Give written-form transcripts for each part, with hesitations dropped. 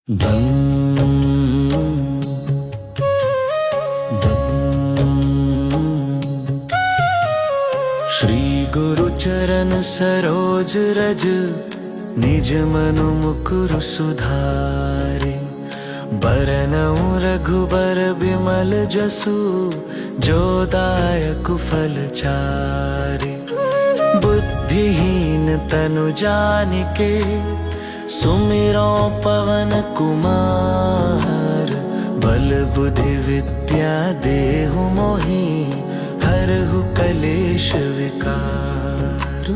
दम श्री गुरु चरण सरोज रज निज मनु मुकुरु सुधारे। बरनउँ रघुबर बिमल जसु जो दायक फल चारे। बुद्धिहीन तनु जानिके सुमिरो पवन कुमार। बल बुद्धि विद्या देहु मोहि हरहु कलेश विकार।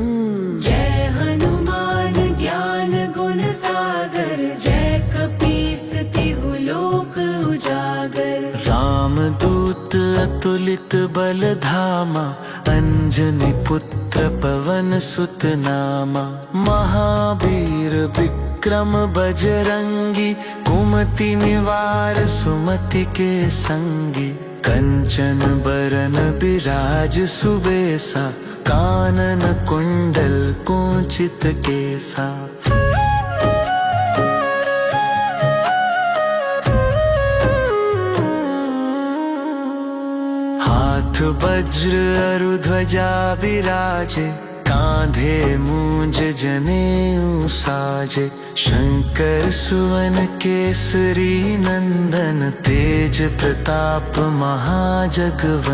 जय हनुमान ज्ञान गुण सागर। जय कपीस तिहु लोक उजागर। रामदूत अतुलित बल धामा। अंजनी पुत्र पवन सुत नामा। महावीर विक्रम बजरंगी। कुमति निवार सुमति के संगी। कंचन बरन बिराज सुबेसा। कानन कुंडल कुंचित केसा। हाथ वज्र अरु ध्वजा बिराजे। कांधे मूंज जनेऊ साजे। शंकर सुवन केसरी नंदन। तेज प्रताप महाजगवंदन।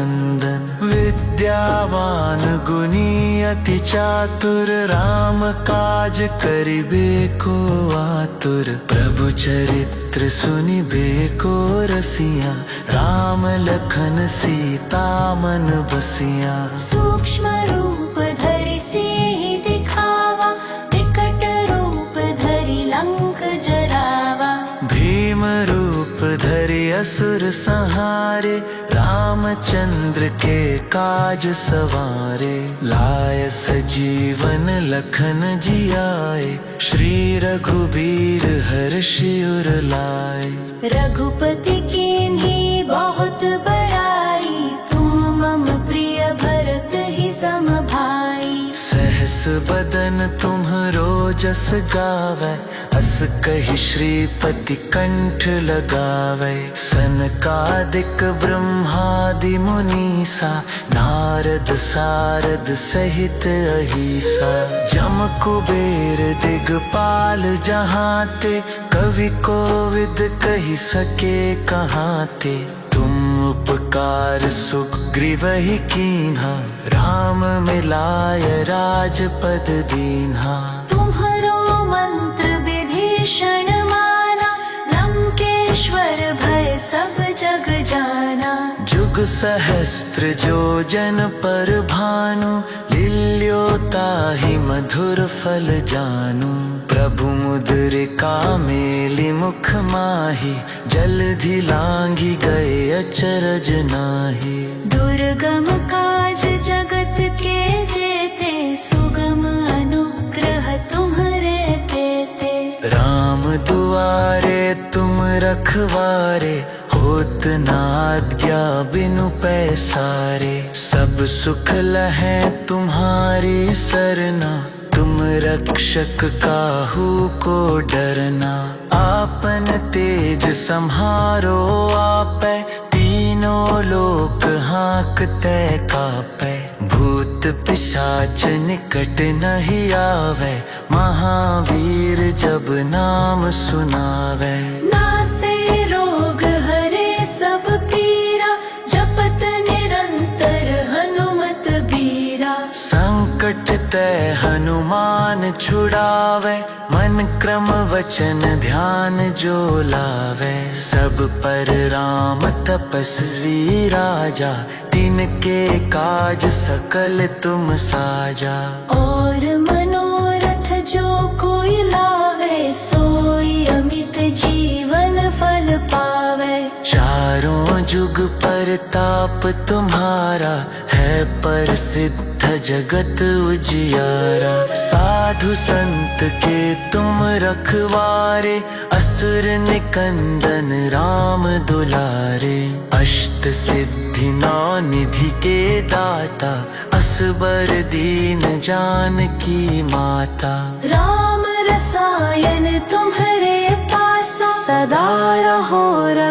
विद्यावान गुणी अति चातुर। राम काज करिबे को आतुर। प्रभु चरित्र सुनिबे को रसिया। राम लखन सीता मन बसिया। सूक्ष्म रूप धरि सिंहि दिखावा। विकट रूप धरि लंक जरावा। भीम रूप धरि असुर संहारे। रामचंद्र के काज सवारे। लाय सजीवन लखन जियाए। श्री रघुबीर हर्षि उर लाए। रघुपति कीन्ही बहुत बड़ाई। तुम मम प्रिय भरत ही सम भाई। सहस बदन तुम्हरो जस गावै। अस कहि श्रीपति कंठ लगावै। सनकादिक ब्रह्मादि मुनीसा। नारद सारद सहित अहिसा। जम कुबेर दिगपाल जहांते। कवि कोविद कहि सके कहाते। तुम उपकार सुग्रीवहि कीन्हा। राम मिलाय राजपद दीन्हा। तुम्हरो मंत्र विभीषण माना। लंकेश्वर भय सब जग जाना। जुग सहस्त्र जो जन पर भानु। लील्यो ताहि मधुर फल जानू। प्रभु मुद्रिका मेलि मुख माहि। जलधि लांघि गए अचरज नाहि। दुर्गम काज जगत के जेते। सुगम अनुग्रह तुम्हरे तेते। राम दुआरे तुम रखवारे। होत न आज्ञा बिनु पैसारे। सब सुख लहै तुम्हारी सरना। तुम रक्षक काहू को डरना। आपन तेज सम्हारो आपै। तीनों लोक हाँकते कापै। भूत पिशाच निकट नहीं आवे। महावीर जब नाम सुनावे। नासे रोग हरे सब पीरा। जपत निरंतर हनुमत बीरा। संकट ते हनुमान छुड़ावे। मन क्रम वचन ध्यान जो लावे। सब पर राम तपस्वी राजा। तिनके काज सकल तुम साजा। और मनोरथ जो कोई लावे। सोई अमित जीवन फल पावे। चारों जुग परताप तुम्हारा। है प्रसिद्ध जगत उजियारा। साधु संत के तुम रखवारे। असुर निकंदन राम दुलारे। अष्ट सिद्धि नौ निधि के दाता। असबर दीन जानकी माता। राम रसायन तुम्हरे पासा।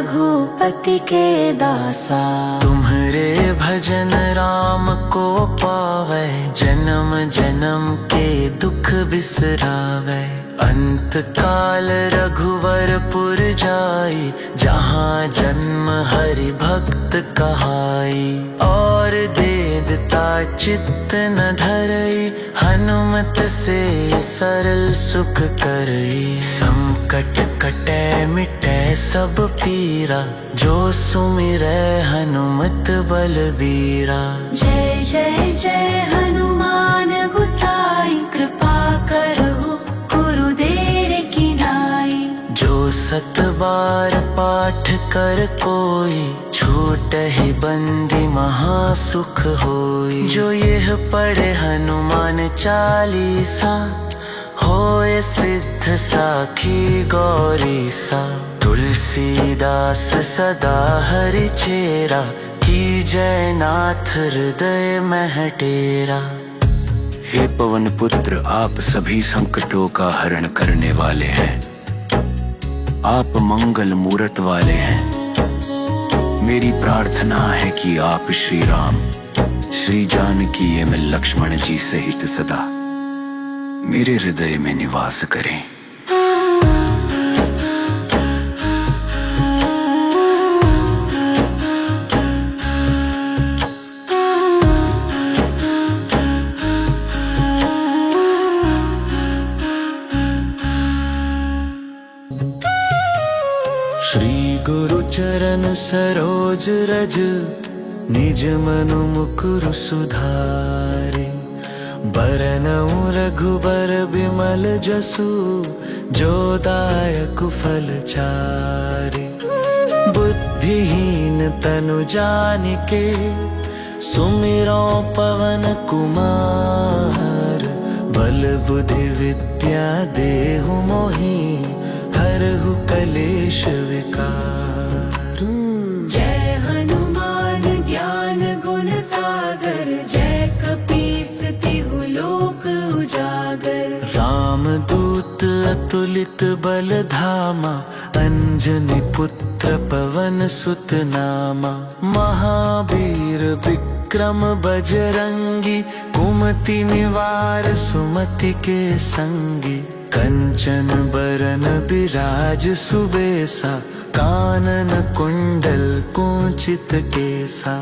रघुपति के दासा। तुम्हारे भजन राम को पावे, जन्म जन्म के दुख बिसरावे। अंत काल रघुवरपुर जाई, जहाँ जन्म हरि भक्त कहाई। और देदता चित्त न धरई, हनुमत से सरल सुख करई। संकट कटे मिटे सब पीरा, जो सुमिरै हनुमत बलबीरा। जय जय जय हनुमान गोसाई, कृपा करहु गुरुदेव की नाई। जो सत बार पाठ कर कोई, छूटहि बंदी महासुख होई। जो यह पढ़े हनुमान चालीसा, होए सिद्ध साखी गौरीसा। तुलसीदास सदा हरि चेरा, की जय नाथ हृदय मह डेरा। हे पवन पुत्र, आप सभी संकटों का हरण करने वाले हैं। आप मंगल मूरत वाले हैं। मेरी प्रार्थना है कि आप श्री राम, श्री जानकी एवं लक्ष्मण जी सहित सदा मेरे हृदय में निवास करें। श्री गुरु चरण सरोज रज, निज मनु मुकुर सुधारे। बरनउँ रघुबर बिमल जसु, जो दायक फल चारे। बुद्धिहीन तनु जानिके, सुमिरो पवन कुमार। बल बुद्धि विद्या देहु मोहि, हरहु कलेश विकार। जय हनुमान ज्ञान गुण सागर, जय कपीस तिहु लोक उजागर। रामदूत अतुलित बल धामा, अंजनी पुत्र पवन सुत नामा। महावीर विक्रम बजरंगी, कुमति निवार सुमति के संगी। कंचन बरन बिराज सुबेसा, कानन कुंडल कुंचित केसा।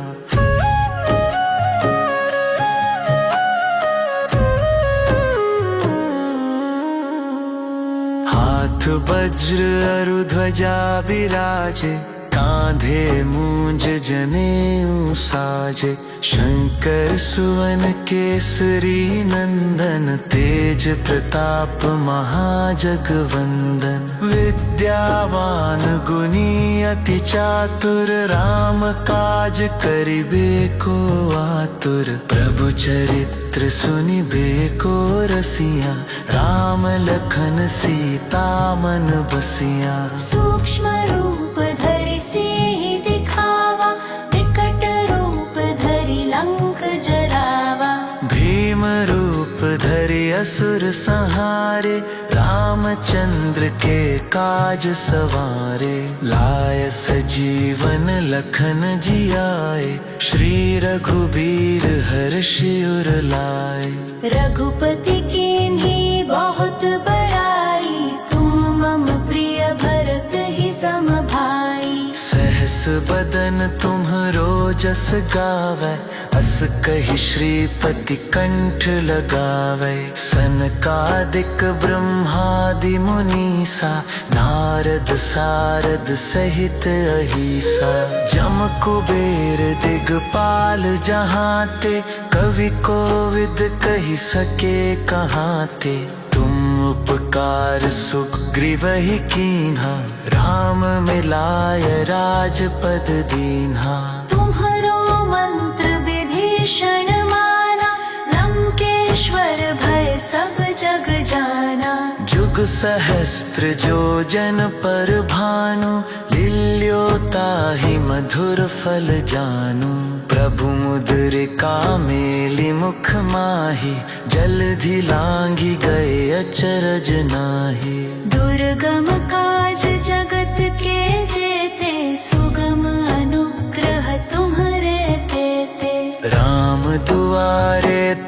हाथ वज्र अरु ध्वजा बिराजे, कांधे मूंज जनेऊ साजे। शंकर सुवन केसरी नंदन, तेज प्रताप महाजगवंदन। विद्यावान गुणी अति चातुर, राम काज करिबे को आतुर। प्रभु चरित्र सुनिबे को रसिया, राम लखन सीता मन बसिया। सूक्ष्म रूप धरि सिहि दिखावा, विकट रूप धरि लंक जरावा। भीम रूप धरि असुर संहारे, रामचंद्र के काज सवारे। लाय सजीवन लखन जियाए, श्री रघुबीर हर्षि उर लाए। रघुपति कीन्ही बहुत बड़ाई, तुम मम प्रिय भरत ही सम भाई। सहस बदन तुम्हरो जस गावै, अस कहि श्रीपति कंठ लगावै। सनकादिक ब्रह्मादि मुनीसा, नारद सारद सहित अहिसा। जम कुबेर दिगपाल जहाते, कवि कोविद कहि सके कहाते। तुम उपकार सुग्रीवहि कीन्हा, राम मिलाय राजपद दीन्हा। तुम्हरो मंत्र विभीषण माना, लंकेश्वर भय सब जग जाना। जुग सहस्त्र जो जन पर भानु, लील्यो ताहि मधुर फल जानू। प्रभु मुद्रिका मेलि मुख माहि, जलधि लांघि गए अचरज नाहि। दुर्गम काज जगत के जेते,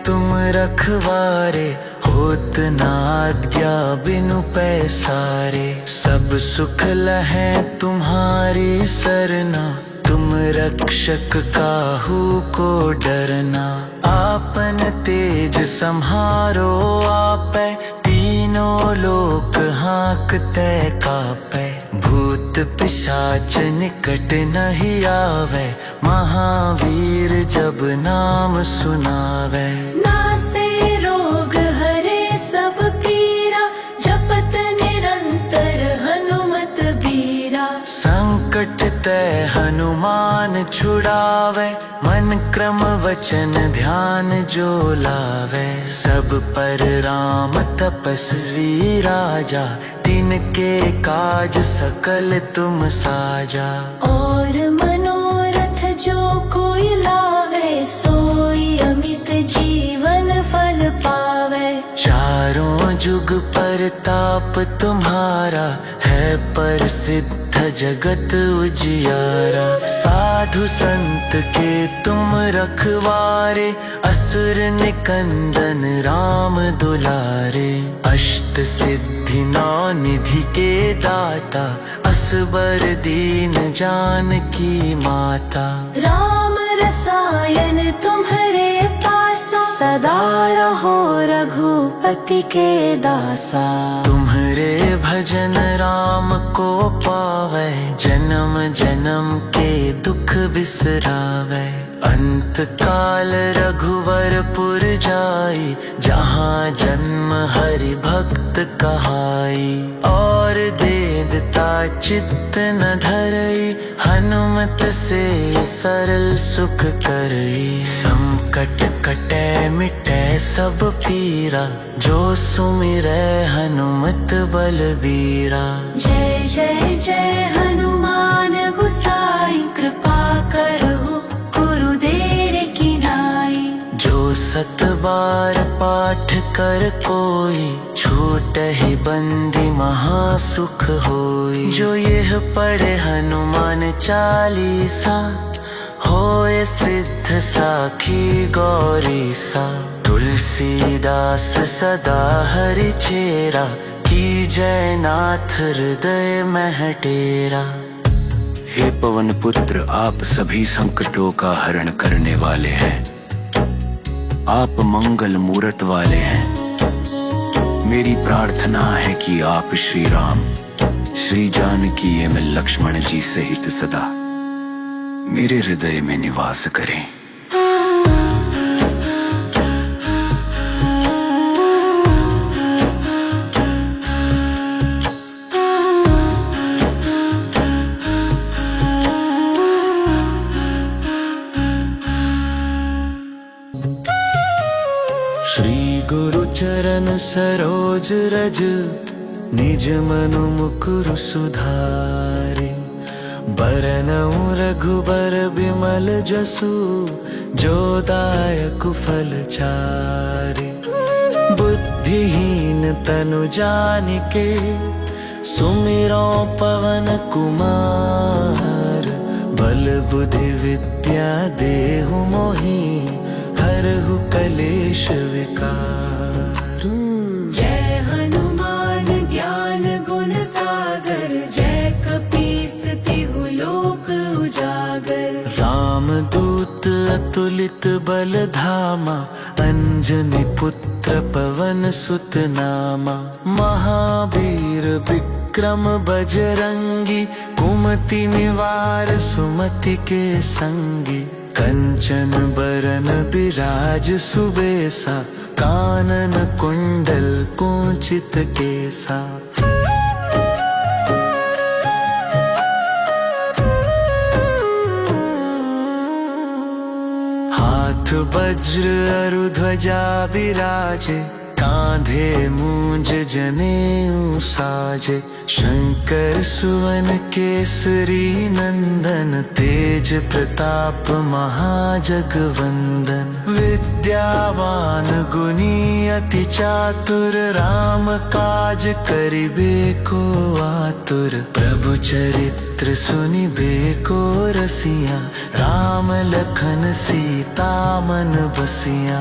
तुम रखवारे, होत ना आज्ञा बिनु पैसारे। सब सुख लहै तुम्हारी सरना, तुम रक्षक काहू को डरना। आपन तेज सम्हारो आपै, तीनों लोक हाँकते कापै। भूत पिशाच निकट नहीं आवे, महावीर जब नाम सुनावे। नासे रोग हरे सब पीरा, जपत निरंतर हनुमत बीरा। संकट ते हनुमान छुड़ावे, मन क्रम वचन ध्यान जो लावे। सब पर राम तपस्वी राजा, तिनके काज सकल तुम साजा। और मनोरथ जो कोई लावे, सोई अमित जीवन फल पावे। चारों जुग परताप तुम्हारा, है प्रसिद्ध जगत उजियारा। साधु संत के तुम रखवारे, असुर निकंदन राम दुलारे। अष्ट सिद्धि नौ निधि के दाता, असबर दीन जानकी माता। राम रसायन तुम्हारे पासा, सदा रहो रघुपति के दासा। तुम्हारे भजन राम को पावे, जन्म जन्म के दुख बिसरावे। अंत काल रघुवरपुर जाई, जहाँ जन्म हरि भक्त कहाई। और देदता चित्त न धरई, हनुमत से सरल सुख करई। संकट कटे मिटे सब पीरा, जो सुमिरै हनुमत बलबीरा। जय जय जय हनुमान गुसाई, कृपा करहु गुरुदेव की नाई। जो सत बार पाठ कर कोई, छूटहि बंदी महासुख होई। जो यह पढ़े हनुमान चालीसा, होए सिद्ध साखी गौरीसा। तुलसीदास सदा हरि चेरा, की जय नाथ हृदय मह डेरा। हे पवन पुत्र, आप सभी संकटों का हरण करने वाले हैं। आप मंगल मूरत वाले हैं। मेरी प्रार्थना है कि आप श्री राम, श्री जानकी एवं लक्ष्मण जी सहित सदा मेरे हृदय में निवास करें। श्री गुरु चरण सरोज रज, निज मनु मुकुरु सुधारे। बरनउँ रघुबर बिमल जसु, जो दायक फल चारे। बुद्धिहीन तनु जानिके, सुमिरो पवन कुमार। बल बुद्धि विद्या देहु मोहि, हरहु कलेश विकार। जय हनुमान ज्ञान गुण सागर, जय कपीस तिहु लोक उजागर। राम दूत अतुलित बल धामा, अंजनी पुत्र पवन सुत नामा। महावीर विक्रम बजरंगी, कुमति निवार सुमति के संगी। कंचन बरन बिराज सुबेसा, कानन कुंडल कुंचित केसा। हाथ वज्र अरु ध्वजा बिराजे, कांधे मूंज जनेऊ साजे। शंकर सुवन केसरी नंदन, तेज प्रताप महाजगवंदन। विद्यावान गुणी अति चातुर, राम काज करिबे को आतुर। प्रभु चरित्र सुनिबे को रसिया, राम लखन सीता मन बसिया।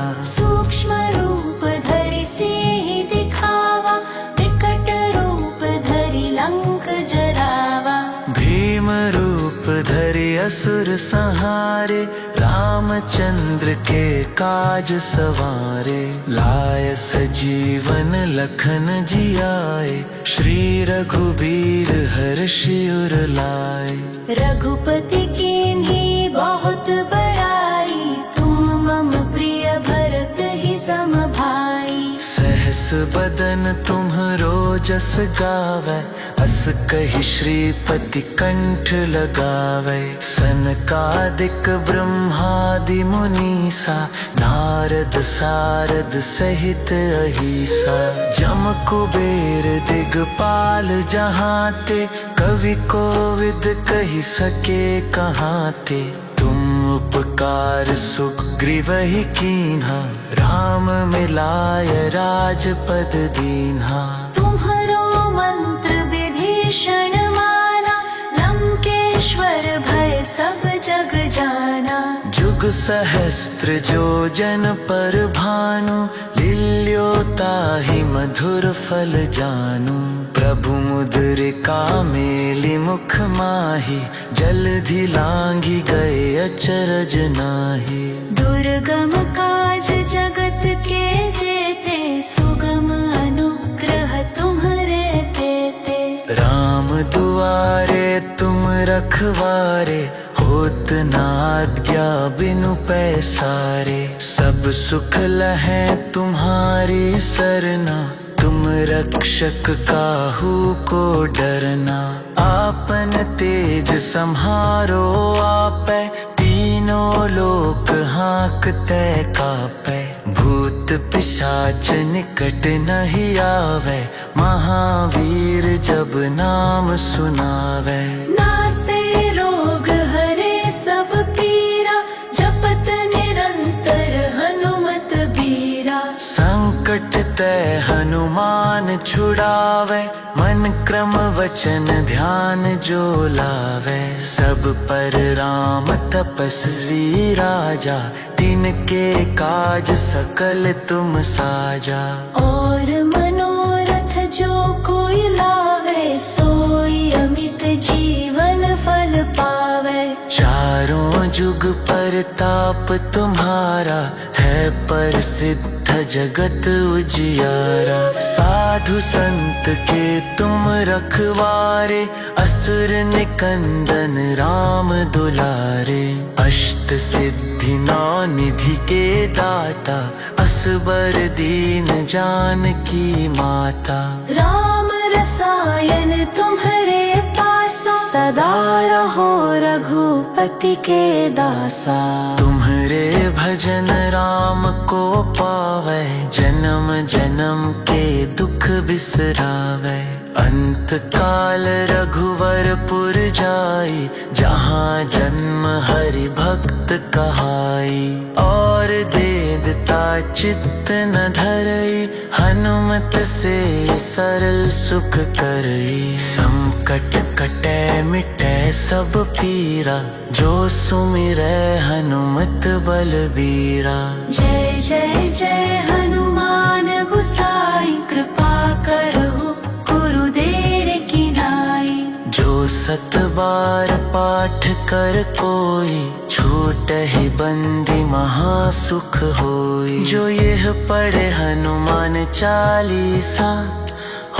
सूक्ष्म रूप धरि सिंह दिखावा, विकट रूप धरि लंक जरावा। भीम रूप धरि असुर संहारे, रामचंद्र के काज सवारे। लाय सजीवन लखन जियाए, श्री रघुबीर हर्षि उर लाए। रघुपति कीन्ही बहुत बड़ाई, तुम मम प्रिय भरत ही सम भाई। सहस बदन तुम्हरो जस गावै, अस कहि श्रीपति कंठ लगावै। सनकादिक ब्रह्मादि मुनीसा, नारद सारद सहित अहिसा। जम कुबेर दिगपाल जहाते, कवि कोविद कहि सके कहाते। तुम उपकार सुग्रीवहि कीन्हा, राम मिलाय राजपद दीन्हा। तुम्हरो मंत्र विभीषण माना, लंकेश्वर भय सब जग जाना। जुग सहस्त्र जो जन पर भानु, लील्यो ताहि मधुर फल जानू। प्रभु मुद्रिका मेलि मुख माहि, जलधि लांघि गए अचरज नाहि। दुर्गम काज जगत के जेते, सुगम अनुग्रह तुम्हरे तेते। राम दुआरे तुम रखवारे, होत न आज्ञा बिनु पैसारे। सब सुख लहै तुम्हारी सरना, तुम रक्षक काहू को डरना। आपन तेज सम्हारो आपै, तीनों लोक हाँकते कापै। भूत पिशाच निकट नहीं आवे, महावीर जब नाम सुनावे। नासे रोग हरे सब पीरा, जपत निरंतर हनुमत बीरा। संकट ते हनुमान छुड़ावे, मन क्रम वचन ध्यान जो लावे। सब पर राम तपस्वी राजा, तिनके काज सकल तुम साजा। और मनोरथ जो कोई लावे, सोई अमित जीवन फल पावे। चारों जुग परताप तुम्हारा, है प्रसिद्ध जगत उजियारा। साधु संत के तुम रखवारे, असुर निकंदन राम दुलारे। अष्ट सिद्धि नौ निधि के दाता, असबर दीन जानकी माता। राम रसायन तुम्हरे पासा, सदा रहो रघुपति के दासा। तुम्हरे भजन राम को पावै, जन्म जन्म के दुख बिसरावै। अंत काल रघुवरपुर जाई, जहाँ जन्म हरि भक्त कहाई। और देवता चित्त न धरई, हनुमत से सरल सुख करई। संकट कटै मिटै सब पीरा, जो सुमिरै हनुमत बलबीरा। जय जय जय हनुमान गोसाई, कृपा करहु गुरुदेव की नाई। जो सत बार पाठ कर कोई, छूटहि बंदी महासुख होई। जो यह पढ़े हनुमान चालीसा,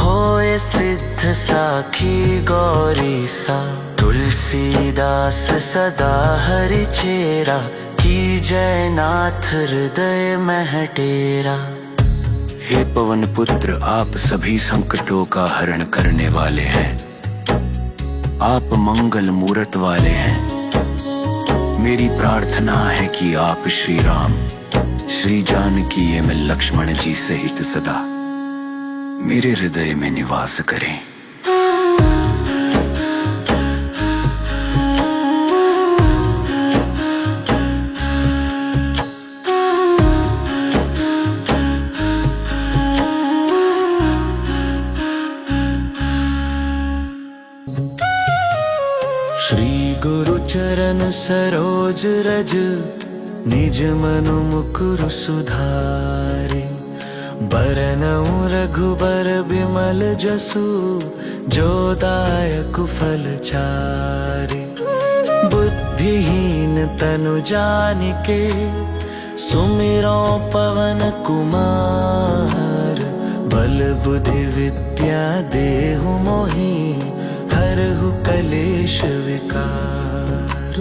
होए सिद्ध साखी गौरीसा। तुलसीदास सदा हरि चेरा, की जय नाथ हृदय मह डेरा। हे पवन पुत्र, आप सभी संकटों का हरण करने वाले हैं। आप मंगल मूरत वाले हैं। मेरी प्रार्थना है कि आप श्री राम, श्री जानकी एवं लक्ष्मण जी सहित सदा मेरे हृदय में निवास करें। श्री गुरु चरण सरोज रज, निज मनु मुकुर सुधार। बरनऊँ रघुबर बिमल जसु, जो दायक फल चारि। बुद्धिहीन तनु जानिके, सुमिरो पवन कुमार। बल बुद्धि विद्या देहु मोहि, हरहु कलेश विकार।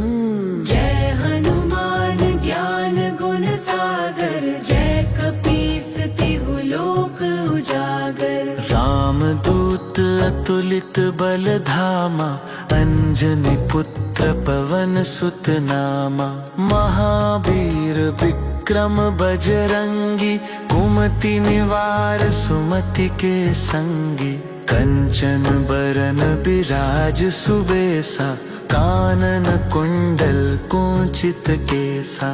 जय हनुमान ज्ञान गुण सागर, जय कपीस तिहु लोक उजागर। रामदूत अतुलित बल धामा, अंजनी पुत्र पवन सुत नामा। महावीर विक्रम बजरंगी, कुमति निवार सुमति के संगी। कंचन बरन बिराज सुबेसा, कानन कुंडल कुंचित केसा।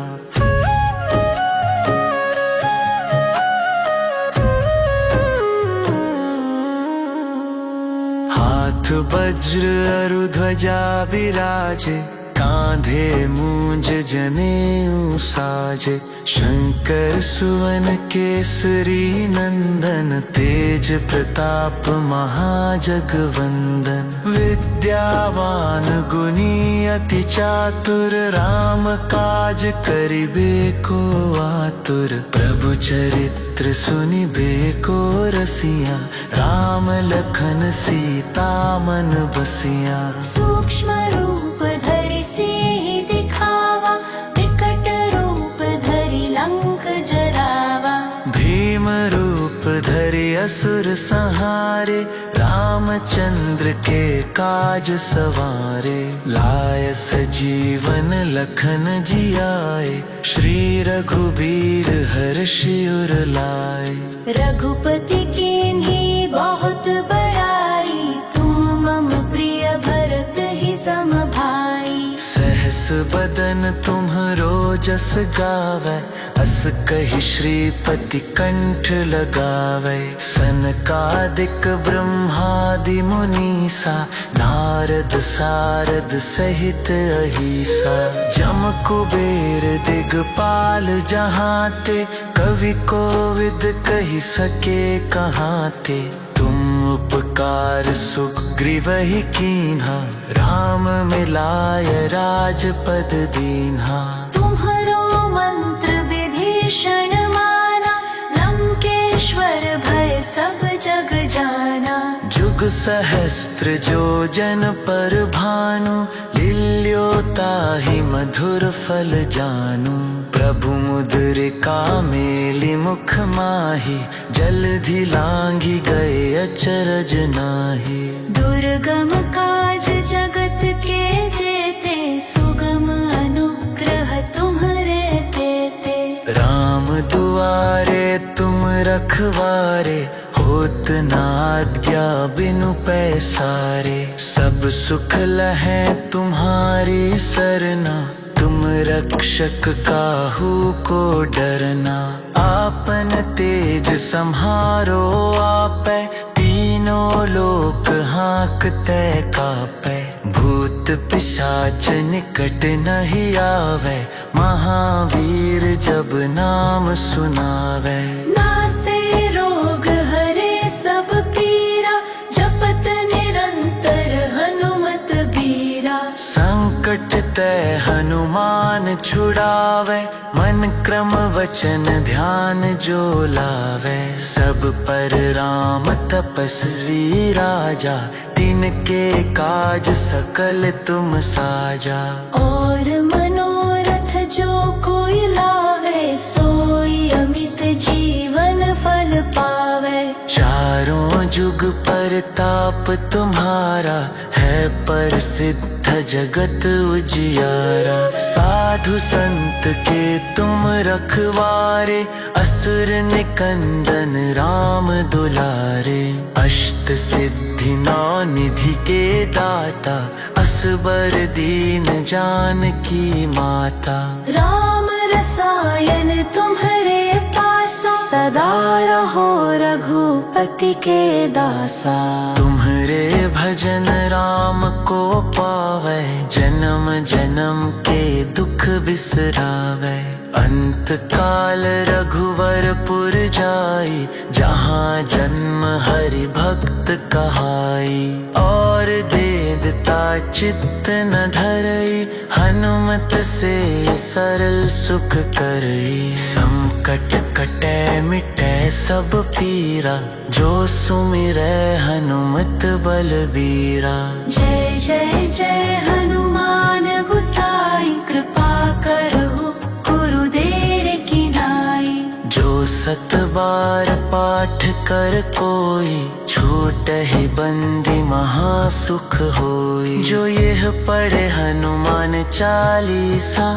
हाथ वज्र अरु ध्वजा बिराजे, कांधे मूंज जनेऊ साजे। शंकर सुवन केसरी नंदन, तेज प्रताप महाजगवंदन। विद्यावान गुणी अति चातुर, राम काज करिबे को आतुर। प्रभु चरित्र सुनिबे को रसिया, राम लखन सीता मन बसिया। सूक्ष्म रूप धरि सिंहि दिखावा, विकट रूप धरि लंक जरावा। भीम रूप धरि असुर संहारे, रामचंद्र के काज सवारे। लाय सजीवन लखन जियाए, श्री रघुबीर हर्षि उर लाए। रघुपति कीन्ही बहुत बड़ाई, तुम मम प्रिय भरत ही सम भाई। सहस बदन तुम्हरो जस गावै, अस कहि श्रीपति कंठ लगावै। सनकादिक ब्रह्मादि मुनीसा, नारद सारद सहित अहिसा। जम कुबेर दिगपाल जहाते, कवि कोविद कहि सके कहाते। तुम उपकार सुग्रीवहि कीन्हा, राम मिलाय राजपद दीन्हा। तुम्हरो मंत्र विभीषण माना, लंकेश्वर भय सब जग जाना। जुग सहस्त्र जो जन पर भानु, लील्यो ताहि मधुर फल जानू। प्रभु मुद्रिका मेलि मुख माहि, जलधि लांघि गए अचरज नाहि। दुर्गम काज जगत के जेते, सुगम अनुग्रह तुम्हरे तेते। राम दुआरे तुम रखवारे, होत न आज्ञा बिनु पैसारे। सब सुख लहै तुम्हारी सरना, तुम रक्षक काहू को डरना। आपन तेज सम्हारो आपै, तीनों लोक हाँकते कापै। भूत पिशाच निकट नहीं आवे, महावीर जब नाम सुनावे। नासे रोग हरे सब पीरा, जपत निरंतर हनुमत बीरा। संकट ते हनुमान छुड़ावे, मन क्रम वचन ध्यान जो लावे। सब पर राम तपस्वी राजा, तिनके काज सकल तुम साजा। और मनोरथ जो कोई लावे, सोई अमित जीवन फल पावे। चारों जुग परताप तुम्हारा, है प्रसिद्ध जगत उजियारा। साधु संत के तुम रखवारे, असुर निकंदन राम दुलारे। अष्ट सिद्धि नौ निधि के दाता, असबर दीन जानकी माता। राम रसायन तुम्हरे पासा, सदा रहो रघुपति के दासा। तुम्हरे भजन राम को पावै, जन्म जन्म के दुख बिसरावै। अंत काल रघुवरपुर जाई, जहाँ जन्म हरि भक्त कहाई। और देदता चित्त न धरई, हनुमत से सरल सुख करई। संकट कटै मिटै सब पीरा, जो सुमिरै हनुमत बलबीरा। जय जय जय हनुमान गोसाई, कृपा करहु गुरुदेव की नाई। जो सत बार पाठ कर कोई, छूटहि बंदी महासुख होई। जो यह पढ़े हनुमान चालीसा,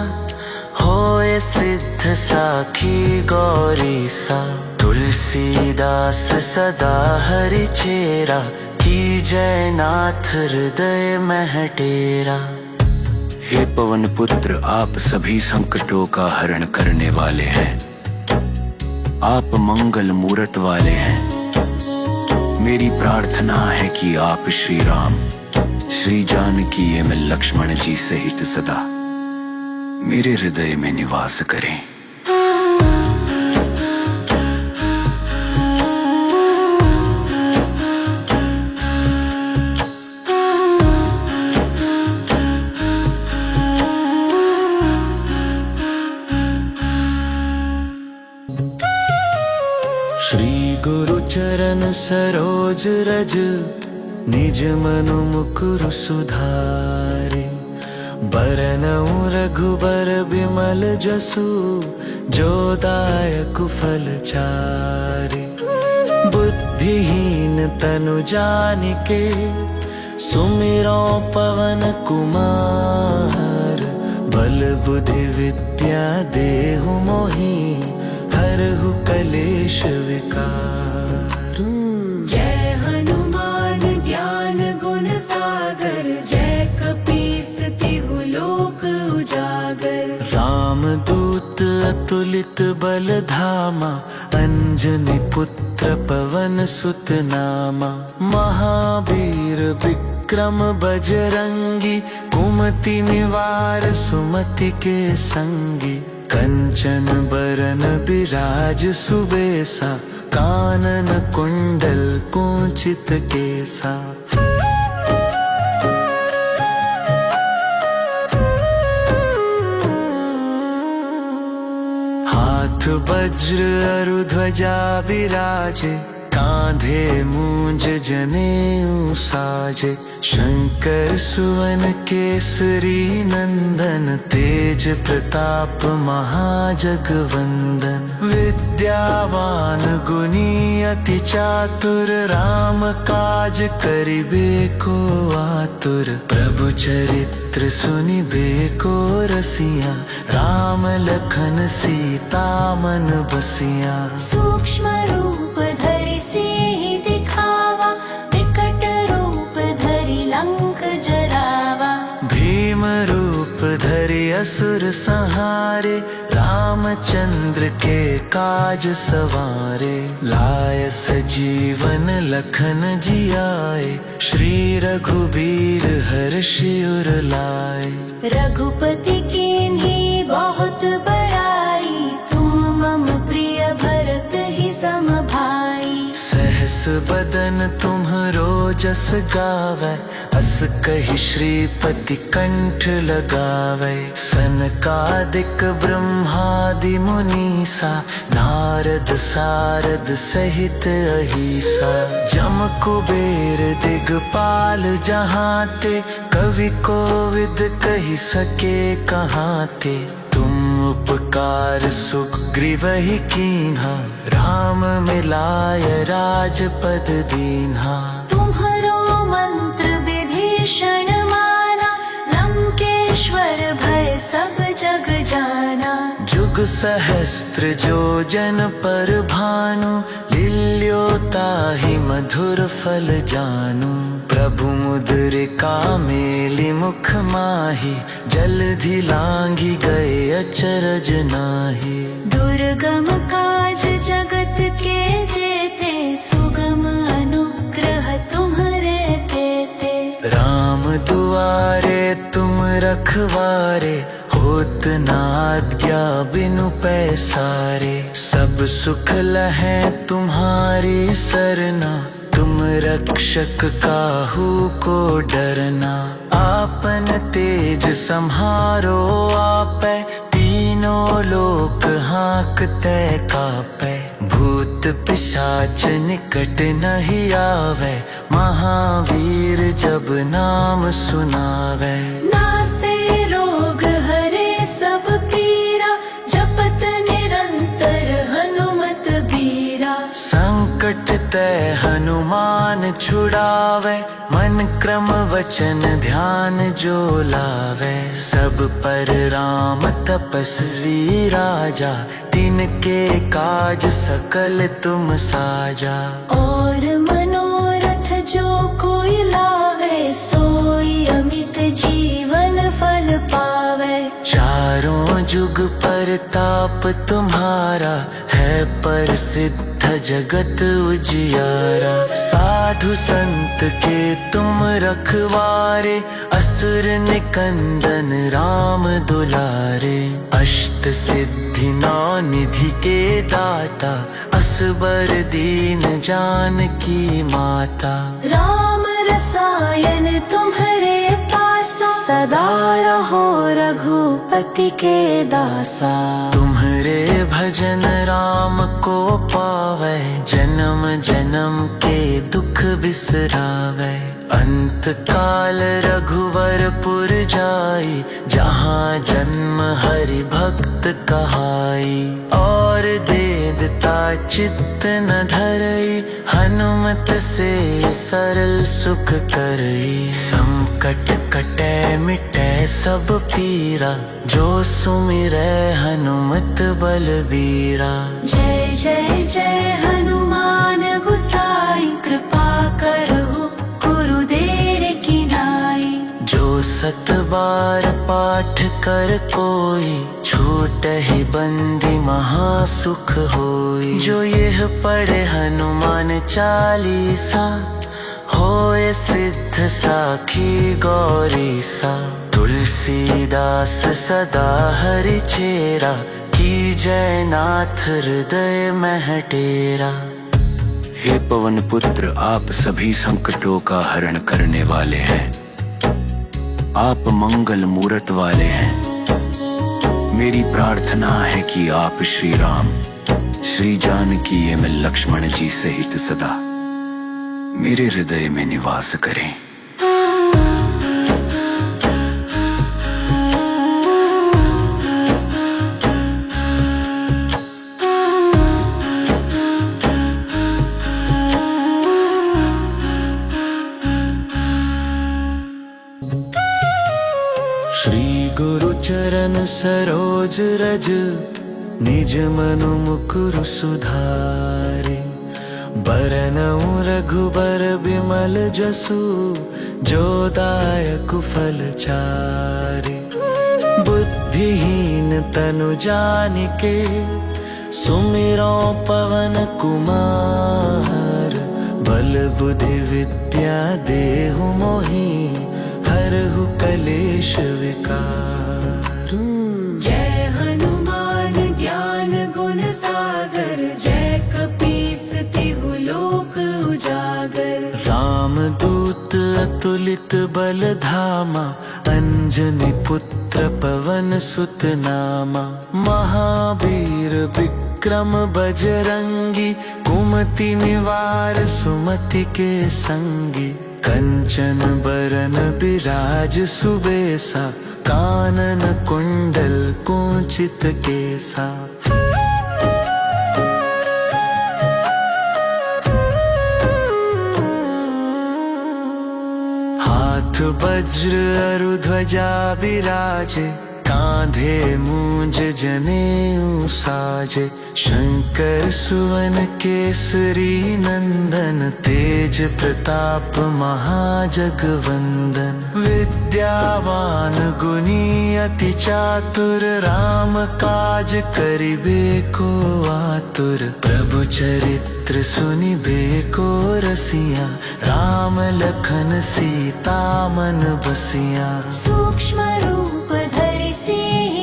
होए सिद्ध साखी गौरीसा। तुलसीदास सदा हरि चेरा, की जय नाथ हृदय मह डेरा। हे पवन पुत्र, आप सभी संकटों का हरण करने वाले हैं। आप मंगल मूरत वाले हैं। मेरी प्रार्थना है कि आप श्री राम, श्री जानकी एवं लक्ष्मण जी सहित सदा मेरे हृदय में निवास करें। श्री गुरु चरण सरोज रज, निज मनु मुकुरु सुधारे। बरनउँ रघुबर बिमल जसु, जो दायक फल चारे। बुद्धिहीन तनु जानिके, सुमिरो पवन कुमार। बल बुद्धि विद्या देहु मोहि, हरहु कलेश विकार। जय हनुमान ज्ञान गुण सागर, जय कपीस तिहु लोक उजागर। रामदूत अतुलित बल धामा, अंजनी पुत्र पवन सुत नामा। महावीर विक्रम बजरंगी, कुमति निवार सुमति के संगी। कंचन बरन बिराज सुबेसा, कानन कुंडल कुंचित केसा। हाथ वज्र अरु ध्वजा बिराजे, कांधे मूंज जनेऊ साजे। शंकर सुवन केसरी नंदन, तेज प्रताप महाजगवंदन। विद्यावान गुणी अति चातुर, राम काज करिबे को आतुर। प्रभु चरित्र सुनिबे को रसिया, राम लखन सीता मन बसिया। सूक्ष्म रूप धरि सिंहि दिखावा, विकट रूप धरि लंक जरावा। भीम रूप धरि असुर संहारे, रामचंद्र के काज सवारे। लाय सजीवन लखन जियाए, श्री रघुबीर हर्षि उर लाए। रघुपति कीन्ही बहुत बड़ाई, तुम मम प्रिय भरत ही सम भाई। सहस बदन तुम्हरो जस गावै, अस कहि श्रीपति कंठ लगावै। सनकादिक ब्रह्मादि मुनीसा, नारद सारद सहित अहिसा। जम कुबेर दिगपाल जहाते, कवि कोविद कहि सके कहाते। तुम उपकार सुग्रीवहि कीन्हा, राम मिलाय राजपद दीन्हा। तुम्हरो मंत्र विभीषण माना, लंकेश्वर भय सब जग जाना। जुग सहस्त्र जो जन पर भानु, लील्यो ताहि मधुर फल जानू। प्रभु मुद्रिका मेलि मुख माहि, जलधि लांघि गए अचरज नाहि। दुर्गम काज जगत के जेते, सुगम अनुग्रह तुम्हरे तेते। राम दुआरे तुम रखवारे, हो होत ना आज्ञा बिनु पैसारे। सब सुख लहै तुम्हारी सरना, तुम रक्षक काहू को डरना। आपन तेज सम्हारो आपै, तीनों लोक हाँकते कापै। भूत पिशाच निकट नहीं आवे, महावीर जब नाम सुनावे। नासे रोग हरे सब पीरा, जपत निरंतर हनुमत बीरा। संकट ते हनुमान छुड़ावे, मन क्रम वचन ध्यान जो लावे। सब पर राम तपस्वी राजा, तिनके काज सकल तुम साजा। और मनोरथ जो कोई लावे, सोई अमित जीवन फल पावे। चारों जुग परताप तुम्हारा, है प्रसिद्ध जगत उजियारा। साधु संत के तुम रखवारे, असुर निकंदन राम दुलारे। अष्ट सिद्धि नौ निधि के दाता, असबर दीन जानकी माता। राम रसायन तुम्हारे पासा, सदा रहो रघुपति के दासा। तुम्हारे भजन राम को पावे, जन्म जन्म के दुख बिसरावे। अंत काल रघुवरपुर जाई, जहाँ जन्म हरि भक्त कहाई। और देवता चित्त न धरई, हनुमत से सरल सुख करई। संकट कटे मिटे सब पीरा, जो सुमिरै हनुमत बलबीरा। जय जय जय हनुमान गुसाई, कृपा करहु गुरुदेव की नाई। जो सत बार पाठ कर कोई, छूटहि बंदी महासुख होई। जो यह पढ़े हनुमान चालीसा, होए सिद्ध साखी गौरीसा। तुलसीदास सदा हरि चेरा, की जय नाथ हृदय मह डेरा। हे पवन पुत्र, आप सभी संकटों का हरण करने वाले हैं। आप मंगल मूरत वाले हैं। मेरी प्रार्थना है कि आप श्री राम, श्री जानकी एवं लक्ष्मण जी सहित सदा मेरे हृदय में निवास करें। श्री गुरु चरण सरोज रज, निज मनु मुकुरु सुधारे। बरनउँ रघुबर बिमल जसु, जो दायक फल चारे। बुद्धिहीन तनु जानिके, सुमिरो पवन कुमार। बल बुद्धि विद्या देहु मोहि, हरहु कलेश विकार। जय हनुमान ज्ञान गुण सागर, जय कपीस तिहु लोक उजागर। राम दूत अतुलित बल धामा, अंजनी पुत्र पवन सुत नामा। महावीर विक्रम बजरंगी, कुमति निवार सुमति के संगी। कंचन बरन बिराज सुबेसा, कानन कुंडल कुंचित केसा। हाथ वज्र अरु ध्वजा विराजे, कांधे मूंज जनेऊ साजे। शंकर सुवन केसरी नंदन, तेज प्रताप महाजगवंदन। विद्यावान गुणी अति चातुर, राम काज करिबे को आतुर। प्रभु चरित्र सुनिबे को रसिया, राम लखन सीता मन बसिया। सूक्ष्म रूप धरि सिंह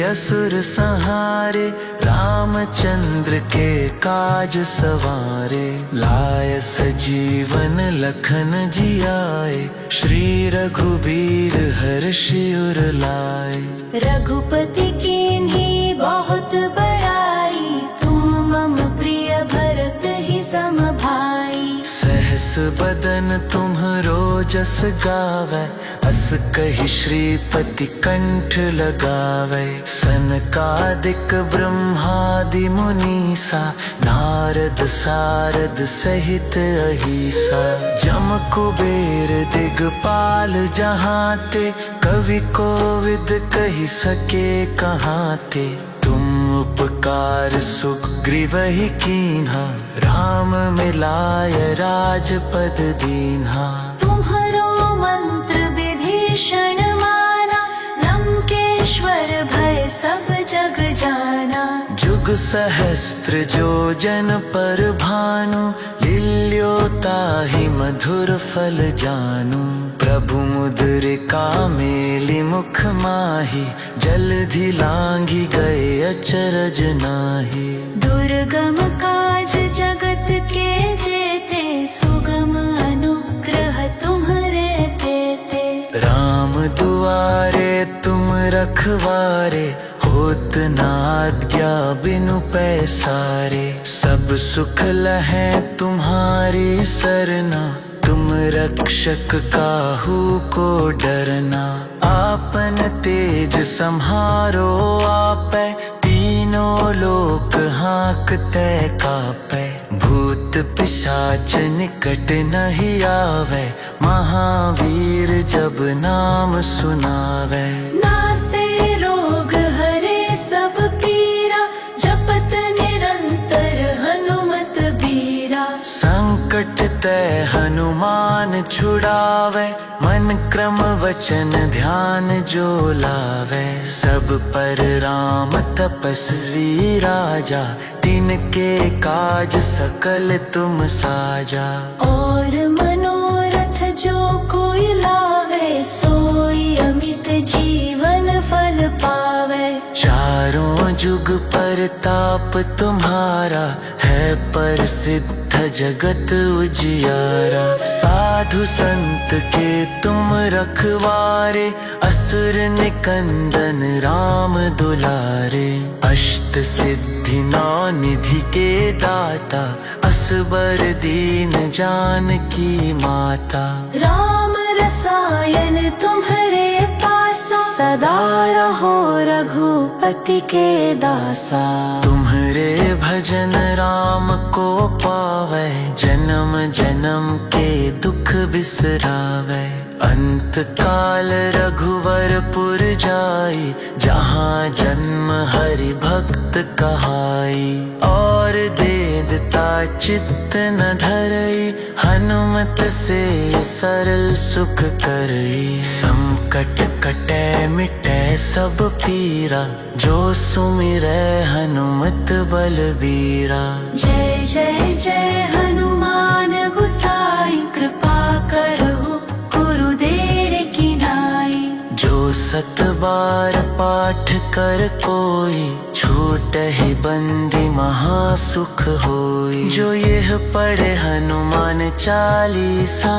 असुर संहारे, रामचंद्र के काज सवारे। लाय सजीवन लखन जियाए, श्री रघुबीर हर्षि उर लाए। रघुपति कीन्ही बहुत बड़ाई, तुम मम प्रिय भरत ही सम भाई। सहस बदन तुम्हरो जस गावै, अस कहि श्रीपति कंठ लगावै। सनकादिक ब्रह्मादि मुनीसा, नारद सारद सहित अहिसा। जम कुबेर दिगपाल जहाते, कवि कोविद कहि सके कहाते। तुम उपकार सुग्रीवहि कीन्हा, राम मिलाय राजपद दीन्हा। तुम्हरो मंत्र विभीषण माना, लंकेश्वर भय सब जग जाना। जुग सहस्त्र जो जन पर भानु, लील्यो ताहि मधुर फल जानू। प्रभु मुद्रिका मेलि मुख माहि, जलधि लांघि गए अचरज नाहि। दुर्गम काज जगत के जेते, सुगम अनुग्रह तुम्हरे तेते। राम दुआरे तुम रखवारे, होत न आज्ञा बिनु पैसारे। सब सुख लहै तुम्हारी सरना, तुम रक्षक काहू को डरना। आपन तेज सम्हारो आपै, तीनों लोक हाँकते कापै। भूत पिशाच निकट नहीं आवे, महावीर जब नाम सुनावे। नासे रोग हरे सब पीरा, जपत निरंतर हनुमत बीरा। संकट ते हनुमान छुड़ावे, मन क्रम वचन ध्यान जो लावे। सब पर राम तपस्वी राजा, तिनके काज सकल तुम साजा। और मनोरथ जो कोई लावे, सोई अमित जीवन फल पावे। चारों जुग परताप तुम्हारा, है प्रसिद्ध जगत उजियारा। साधु संत के तुम रखवारे, असुर निकंदन राम दुलारे। अष्ट सिद्धि नौ निधि के दाता, असबर दीन जानकी माता। राम रसायन तुम्हरे पासा, सदा रहो रघुपति के दासा। तुम्हरे भजन राम को पावै, जन्म जन्म के दुख बिसरावै। अंत काल रघुवरपुर जाई, जहाँ जन्म हरि भक्त कहाई। और देदता चित्त न धरई, हनुमत से सरल सुख करई। संकट कटै मिटै सब पीरा, जो सुमिरै हनुमत बलबीरा। जय जय जय हनुमान गोसाई, कृपा करहु गुरुदेव की नाई। जो सत बार पाठ कर कोई, छूटहि बंदी महासुख होई। जो यह पढ़े हनुमान चालीसा,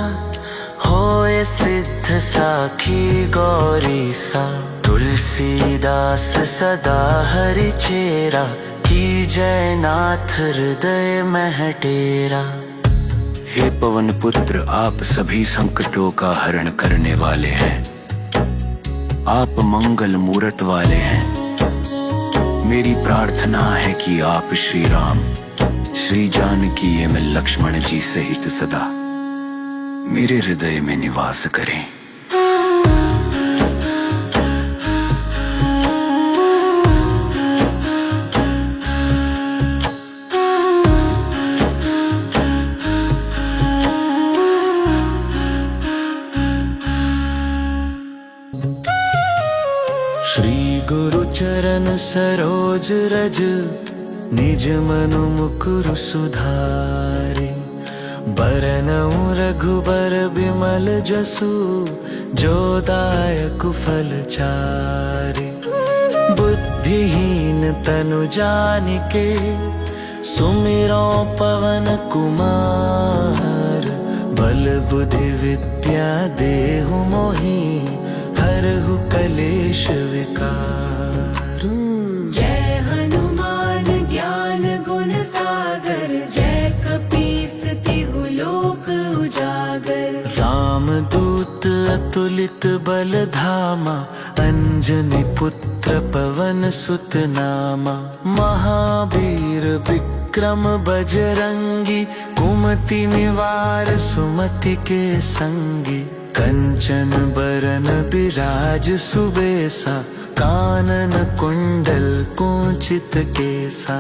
होए सिद्ध साखी गौरीसा। तुलसीदास सदा हरि चेरा, की जय नाथ हृदय मह डेरा। हे पवन पुत्र, आप सभी संकटों का हरण करने वाले हैं। आप मंगल मूरत वाले हैं। मेरी प्रार्थना है कि आप श्री राम, श्री जानकी एवं लक्ष्मण जी सहित सदा मेरे हृदय में निवास करें। श्री गुरु चरण सरोज रज, निज मनु मुकुरु सुधारे। बरनउँ रघुबर बिमल जसु, जो दायक फल चारे। बुद्धि बुद्धिहीन तनु जानिके सुमिरो पवन कुमार। बल बुद्धि विद्या देहु मोहि हरहु कलेश विकार। जय हनुमान ज्ञान गुण सागर, जय कपीस तिहु लोक उजागर। रामदूत अतुलित बल धामा, अंजनी पुत्र पवन सुत नामा। महावीर विक्रम बजरंगी, कुमति निवार सुमति के संगी। कंचन बरन बिराज सुबेसा, कानन कुंडल कुंचित केसा।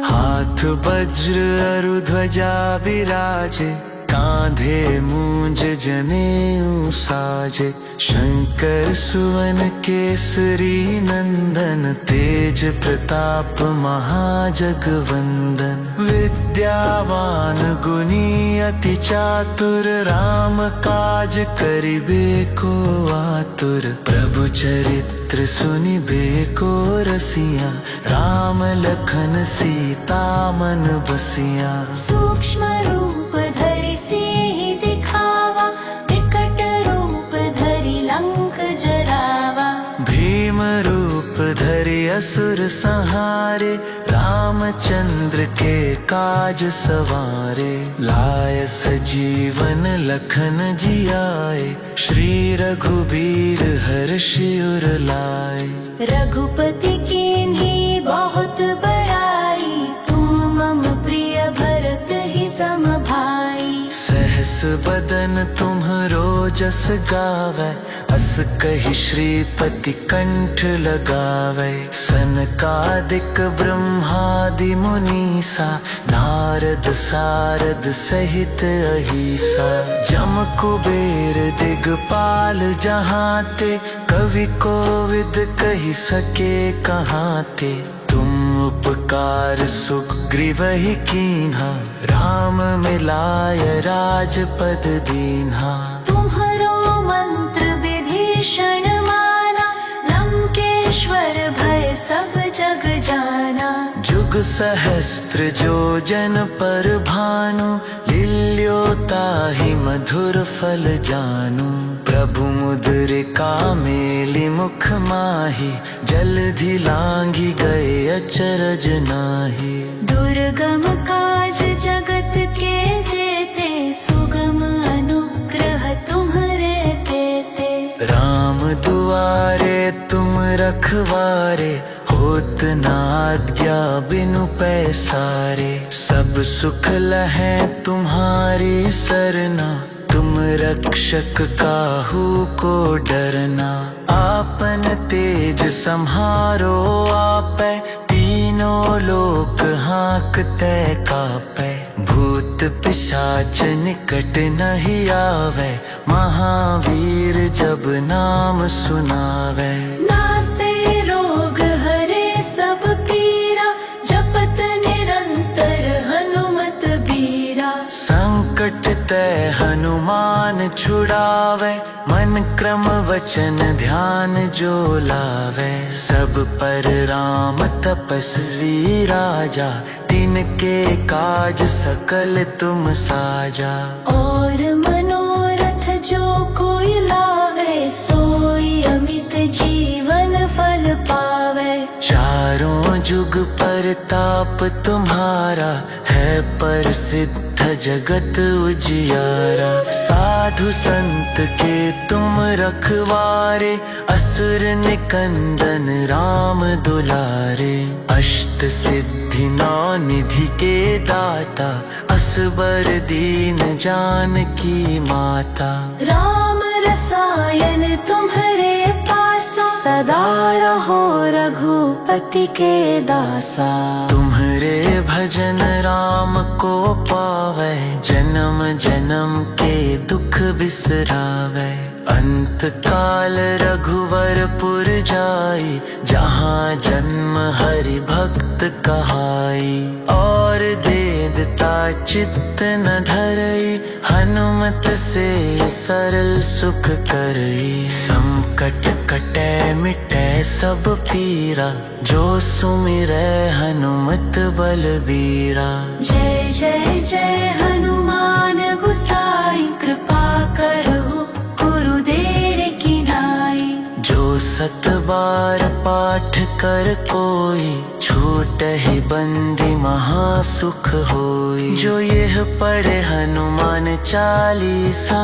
हाथ वज्र अरु ध्वजा विराजे, कांधे मूंज जनेऊ साजे। शंकर सुवन केसरी नंदन, तेज प्रताप महाजगवंदन। विद्यावान गुणी अति चातुर, राम काज करिबे को आतुर। प्रभु चरित्र सुनिबे को रसिया, राम लखन सीता मन बसिया। सूक्ष्म रूप धरि सिंहि दिखावा, विकट रूप धरि लंक जरावा। भीम रूप धरि असुर संहारे, रामचंद्र के काज सवारे। लाय सजीवन लखन जियाए, श्री रघुबीर हर्षि उर लाए। रघुपति कीन्ही बहुत बड़ाई, तुम मम प्रिय भरत ही सम भाई। सहस बदन तुम्हरो जस गावै, अस कहि श्रीपति कंठ लगावै। सनकादिक ब्रह्मादि मुनीसा, नारद सारद सहित अहिसा। जम कुबेर दिगपाल जहाते, कवि कोविद कहि सके कहाते। तुम उपकार सुग्रीवहि कीन्हा, राम मिलाय राजपद दीन्हा। तुम्हरो मंत्र विभीषण माना, लंकेश्वर भय सब जग जाना। जुग सहस्त्र जो जन पर भानु, लील्यो ताहि मधुर फल जानू। प्रभु मुद्रिका मेलि मुख माहि, जलधि लांघि गए अचरज नाहि। दुर्गम काज जगत के जेते, सुगम अनुग्रह तुम्हरे तेते। राम दुआरे तुम रखवारे, होत न आज्ञा बिनु पैसारे। सब सुख लहै तुम्हारी सरना, तुम रक्षक काहू को डरना। आपन तेज सम्हारो आपै, तीनों लोक हाँकते कापै। भूत पिशाच निकट नहीं आवे, महावीर जब नाम सुनावे। नासे रोग हरे सब पीरा, जपत निरंतर हनुमत बीरा। संकट ते हनुमान छुड़ावे, मन क्रम वचन ध्यान जो लावे। सब पर राम तपस्वी राजा, तिनके काज सकल तुम साजा। और मनोरथ जो कोई लावे, सोई अमित जीवन फल पावे। चारों जुग परताप तुम्हारा, है प्रसिद्ध जगत उजियारा। साधु संत के तुम रखवारे, असुर निकंदन राम दुलारे। अष्ट सिद्धि नौ निधि के दाता, असबर दीन जानकी माता। राम रसायन तुम्हरे पासा, सदा रहो रघुपति के दासा। तुम्हरे भजन राम को पावै, जन्म जन्म के दुख बिसरावै। अंत काल रघुवरपुर जाई, जहाँ जन्म हरि भक्त कहाई। और देदता चित्त न धरई, हनुमत से सरल सुख करई। संकट कटै मिटै सब पीरा, जो सुमिरै हनुमत बलबीरा। जय जय जय हनुमान गुसाई, कृपा करहु गुरुदेव की नाई। जो सत बार पाठ कर कोई, छूटहि बंदी महासुख होई। जो यह पढ़े हनुमान चालीसा,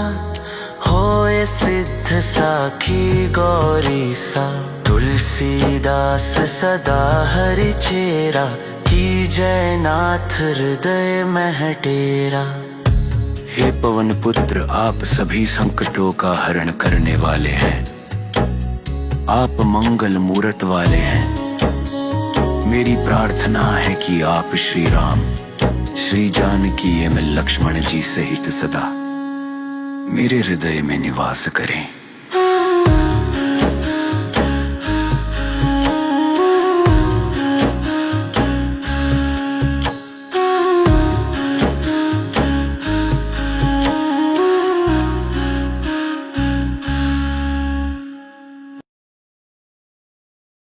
होए सिद्ध साखी गौरीसा। तुलसीदास सदा हरि चेरा, की जय नाथ हृदय मह डेरा। हे पवन पुत्र, आप सभी संकटों का हरण करने वाले हैं। आप मंगल मूरत वाले हैं। मेरी प्रार्थना है कि आप श्री राम, श्री जानकी एवं लक्ष्मण जी सहित सदा मेरे हृदय में निवास करें।